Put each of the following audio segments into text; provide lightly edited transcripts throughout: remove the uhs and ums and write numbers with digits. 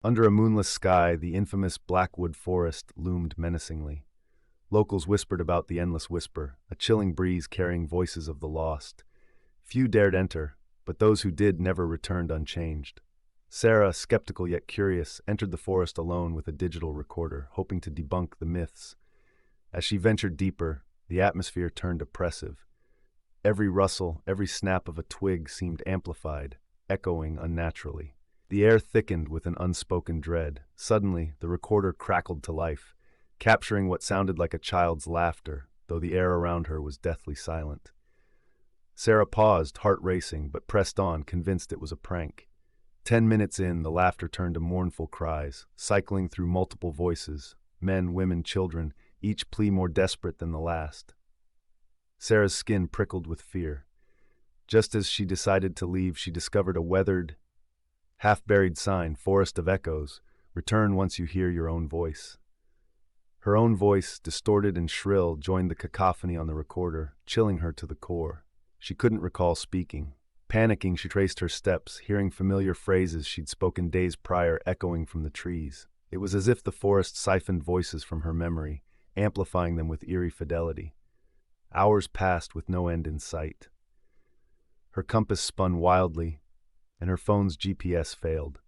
Under a moonless sky, the infamous Blackwood Forest loomed menacingly. Locals whispered about the endless whisper, a chilling breeze carrying voices of the lost. Few dared enter, but those who did never returned unchanged. Sarah, skeptical yet curious, entered the forest alone with a digital recorder, hoping to debunk the myths. As she ventured deeper, the atmosphere turned oppressive. Every rustle, every snap of a twig seemed amplified, echoing unnaturally. The air thickened with an unspoken dread. Suddenly, the recorder crackled to life, capturing what sounded like a child's laughter, though the air around her was deathly silent. Sarah paused, heart racing, but pressed on, convinced it was a prank. 10 minutes in, the laughter turned to mournful cries, cycling through multiple voices, men, women, children, each plea more desperate than the last. Sarah's skin prickled with fear. Just as she decided to leave, she discovered a weathered, half-buried sign, Forest of Echoes, return once you hear your own voice. Her own voice, distorted and shrill, joined the cacophony on the recorder, chilling her to the core. She couldn't recall speaking. Panicking, she traced her steps, hearing familiar phrases she'd spoken days prior echoing from the trees. It was as if the forest siphoned voices from her memory, amplifying them with eerie fidelity. Hours passed with no end in sight. Her compass spun wildly, and her phone's GPS failed.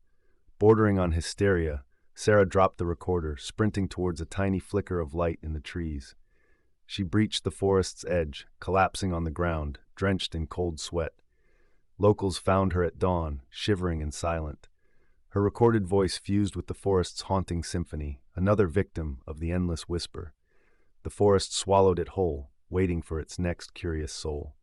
Bordering on hysteria, Sarah dropped the recorder, sprinting towards a tiny flicker of light in the trees. She breached the forest's edge, collapsing on the ground, drenched in cold sweat. Locals found her at dawn, shivering and silent. Her recorded voice fused with the forest's haunting symphony, another victim of the endless whisper. The forest swallowed it whole, waiting for its next curious soul.